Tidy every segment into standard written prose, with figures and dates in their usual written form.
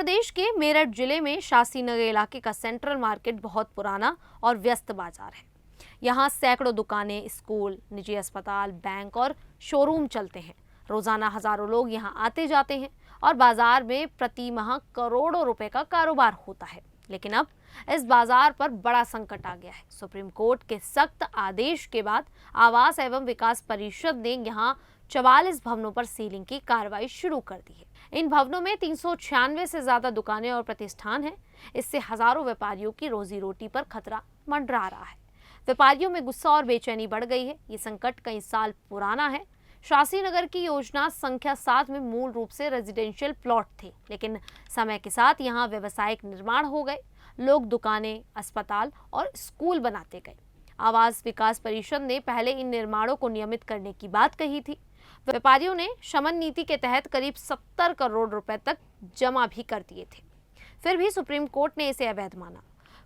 प्रदेश के मेरठ जिले में शासी नगर इलाके का सेंट्रल मार्केट बहुत पुराना और व्यस्त बाजार है। यहाँ सैकड़ों दुकानें, स्कूल, निजी अस्पताल, बैंक और शोरूम चलते हैं। रोजाना हजारों लोग यहाँ आते जाते हैं और बाजार में प्रति माह करोड़ों रुपए का कारोबार होता है। लेकिन अब इस बाजार पर बड़ा संकट आ गया है। सुप्रीम कोर्ट के सख्त आदेश के बाद आवास एवं विकास परिषद ने यहाँ 44 भवनों पर सीलिंग की कार्रवाई शुरू कर दी है। इन भवनों में 396 से ज्यादा दुकानें और प्रतिष्ठान हैं। इससे हजारों व्यापारियों की रोजी रोटी पर खतरा मंडरा रहा है। व्यापारियों में गुस्सा और बेचैनी बढ़ गई है। ये संकट कई साल पुराना है। शासी नगर की योजना संख्या 7 में मूल रूप से रेजिडेंशियल प्लॉट थे, लेकिन समय के साथ यहाँ व्यवसायिक निर्माण हो गए। लोग दुकानें, अस्पताल और स्कूल बनाते गए। आवास विकास परिषद ने पहले इन निर्माणों को नियमित करने की बात कही थी। व्यापारियों ने शमन नीति के तहत करीब 70 करोड़ रुपए तक जमा भी कर दिए थे। फिर भी सुप्रीम कोर्ट ने इसे अवैध माना।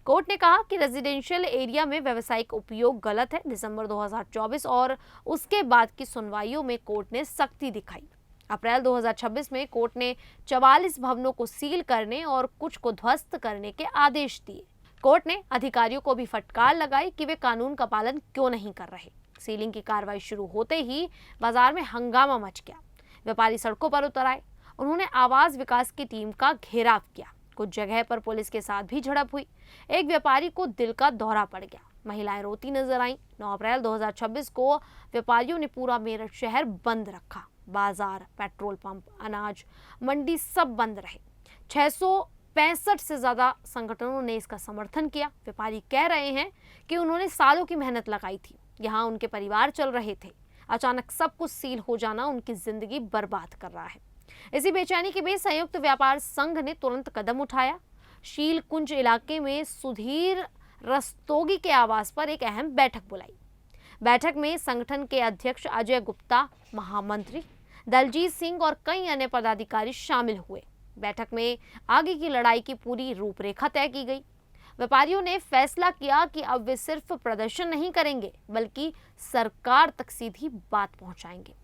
कोर्ट ने कहा कि रेजिडेंशियल एरिया में व्यावसायिक उपयोग गलत है। दिसंबर 2024 और उसके बाद की सुनवाइयों में कोर्ट ने सख्ती दिखाई। अप्रैल 2026 में कोर्ट ने 44 भवनों को सील करने और कुछ को ध्वस्त करने के आदेश दिए। कोर्ट ने अधिकारियों को भी फटकार लगाई कि वे कानून का पालन क्यों नहीं कर रहे। सीलिंग की कार्रवाई शुरू होते ही बाजार में हंगामा मच गया। व्यापारी सड़कों पर उतर आए। उन्होंने आवास विकास की टीम का घेराव किया। कुछ जगह पर पुलिस के साथ भी झड़प हुई। एक व्यापारी को दिल का दौरा पड़ गया। महिलाएं रोती नजर आईं। 9 अप्रैल 2026 को व्यापारियों ने पूरा मेरठ शहर बंद रखा। बाजार, पेट्रोल पंप, अनाज मंडी सब बंद रहे। 665 से ज्यादा संगठनों ने इसका समर्थन किया। व्यापारी कह रहे हैं कि उन्होंने सालों की मेहनत लगाई थी। यहाँ उनके परिवार चल रहे थे। अचानक सब कुछ सील हो जाना उनकी जिंदगी बर्बाद कर रहा है। इसी बेचैनी के बीच संयुक्त व्यापार संघ ने तुरंत कदम उठाया। शील कुंज इलाके में सुधीर रस्तोगी के आवास पर एक अहम बैठक बुलाई। बैठक में संगठन के अध्यक्ष अजय गुप्ता, महामंत्री दलजीत सिंह और कई अन्य पदाधिकारी शामिल हुए। बैठक में आगे की लड़ाई की पूरी रूपरेखा तय की गई। व्यापारियों ने फैसला किया कि अब वे सिर्फ प्रदर्शन नहीं करेंगे, बल्कि सरकार तक सीधी बात पहुंचाएंगे।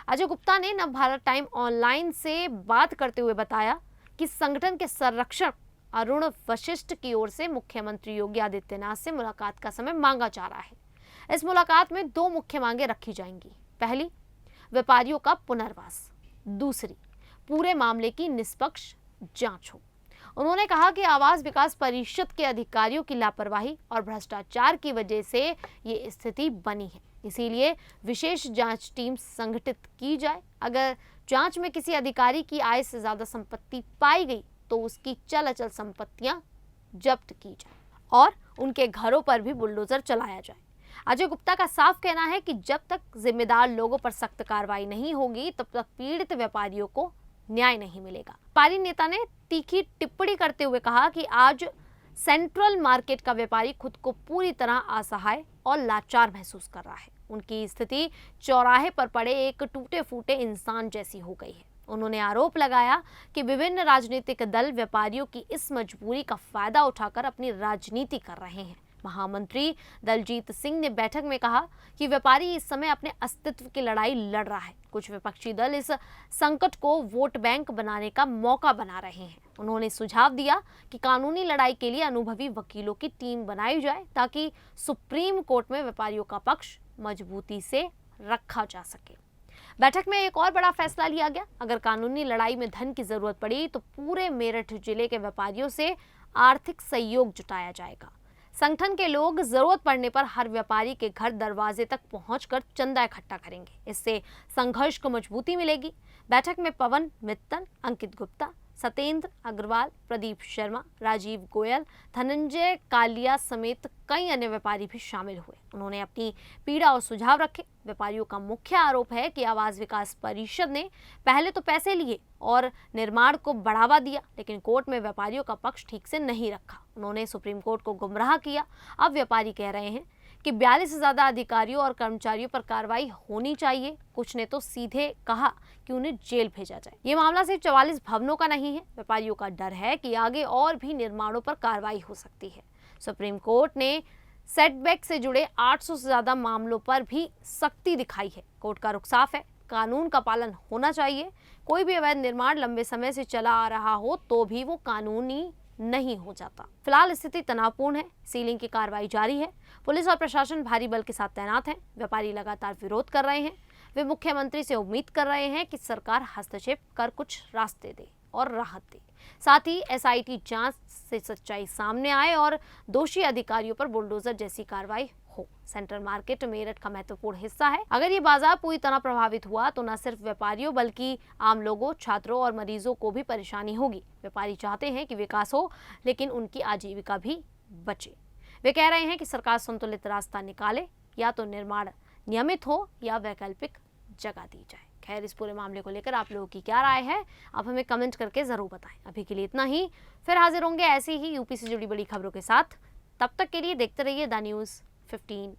अजय गुप्ता ने नवभारत टाइम ऑनलाइन से बात करते हुए बताया कि संगठन के संरक्षक अरुण वशिष्ठ की ओर से मुख्यमंत्री योगी आदित्यनाथ से मुलाकात का समय मांगा जा रहा है। इस मुलाकात में 2 मुख्य मांगे रखी जाएंगी। पहली, व्यापारियों का पुनर्वास। दूसरी, पूरे मामले की निष्पक्ष जांच हो। उन्होंने कहा कि आवास विकास परिषद के अधिकारियों की लापरवाही और भ्रष्टाचार की वजह से ये स्थिति बनी है। इसीलिए विशेष जांच टीम संगठित की जाए। अगर जांच में किसी अधिकारी की आय से ज्यादा संपत्ति पाई गई तो उसकी चल अचल संपत्तियां जब्त की जाए और उनके घरों पर भी बुलडोजर चलाया जाए। अजय गुप्ता का साफ कहना है कि जब तक जिम्मेदार लोगों पर सख्त कार्रवाई नहीं होगी, तब तक पीड़ित व्यापारियों को न्याय नहीं मिलेगा। व्यापारी नेता ने तीखी टिप्पणी करते हुए कहा कि आज सेंट्रल मार्केट का व्यापारी खुद को पूरी तरह असहाय और लाचार महसूस कर रहा है। उनकी स्थिति चौराहे पर पड़े एक टूटे फूटे इंसान जैसी हो गई है। उन्होंने आरोप लगाया कि विभिन्न राजनीतिक दल व्यापारियों की इस मजबूरी का फायदा उठाकर अपनी राजनीति कर रहे हैं। महामंत्री दलजीत सिंह ने बैठक में कहा कि व्यापारी इस समय अपने अस्तित्व की लड़ाई लड़ रहा है। कुछ विपक्षी दल इस संकट को वोट बैंक बनाने का मौका बना रहे हैं। उन्होंने सुझाव दिया कि कानूनी लड़ाई के लिए अनुभवी वकीलों की टीम बनाई जाए, ताकि सुप्रीम कोर्ट में व्यापारियों का पक्ष मजबूती से रखा जा सके। बैठक में एक और बड़ा फैसला लिया गया। अगर कानूनी लड़ाई में धन की जरूरत पड़ी तो पूरे मेरठ जिले के व्यापारियों से आर्थिक सहयोग जुटाया जाएगा। संगठन के लोग जरूरत पड़ने पर हर व्यापारी के घर दरवाजे तक पहुंचकर चंदा इकट्ठा करेंगे। इससे संघर्ष को मजबूती मिलेगी। बैठक में पवन मित्तल, अंकित गुप्ता, सत्येंद्र अग्रवाल, प्रदीप शर्मा, राजीव गोयल, धनंजय कालिया समेत कई अन्य व्यापारी भी शामिल हुए। उन्होंने अपनी पीड़ा और सुझाव रखे। व्यापारियों का मुख्य आरोप है कि आवास विकास परिषद ने पहले तो पैसे लिए और निर्माण को बढ़ावा दिया, लेकिन कोर्ट में व्यापारियों का पक्ष ठीक से नहीं रखा। उन्होंने सुप्रीम कोर्ट को गुमराह किया। अब व्यापारी कह रहे हैं कि 42 से ज्यादा अधिकारियों और कर्मचारियों पर कार्रवाई होनी चाहिए। कुछ ने तो सीधे कहा कि उन्हें जेल भेजा जाए। ये मामला सिर्फ 44 भवनों का नहीं है। व्यापारियों का डर है कि आगे और भी निर्माणों पर कार्रवाई हो सकती है। सुप्रीम कोर्ट ने सेटबैक से जुड़े 800 से ज्यादा मामलों पर भी सख्ती दिखाई है। कोर्ट का रुख साफ है, कानून का पालन होना चाहिए। कोई भी अवैध निर्माण लंबे समय से चला आ रहा हो तो भी वो कानूनी नहीं हो जाता। फिलहाल स्थिति तनावपूर्ण है, सीलिंग की कार्रवाई जारी है, पुलिस और प्रशासन भारी बल के साथ तैनात है, व्यापारी लगातार विरोध कर रहे हैं। वे मुख्यमंत्री से उम्मीद कर रहे हैं कि सरकार हस्तक्षेप कर कुछ रास्ते दे और राहत दे। साथ ही एसआईटी जांच से सच्चाई सामने आए और दोषी अधिकारियों पर बुलडोजर जैसी कार्रवाई हो। सेंट्रल मार्केट मेरठ का महत्वपूर्ण हिस्सा है। अगर ये बाजार पूरी तरह प्रभावित हुआ तो न सिर्फ व्यापारियों बल्कि आम लोगों, छात्रों और मरीजों को भी परेशानी होगी। व्यापारी चाहते हैं कि विकास हो, लेकिन उनकी आजीविका भी बचे। वे कह रहे हैं कि सरकार संतुलित रास्ता निकाले, या तो निर्माण नियमित हो या वैकल्पिक जगह दी जाए। खैर, इस पूरे मामले को लेकर आप लोगों की क्या राय है, आप हमें कमेंट करके जरूर बताएं। अभी के लिए इतना ही, फिर हाजिर होंगे ऐसी ही यूपी से जुड़ी बड़ी खबरों के साथ। तब तक के लिए देखते रहिए द न्यूज़ 15।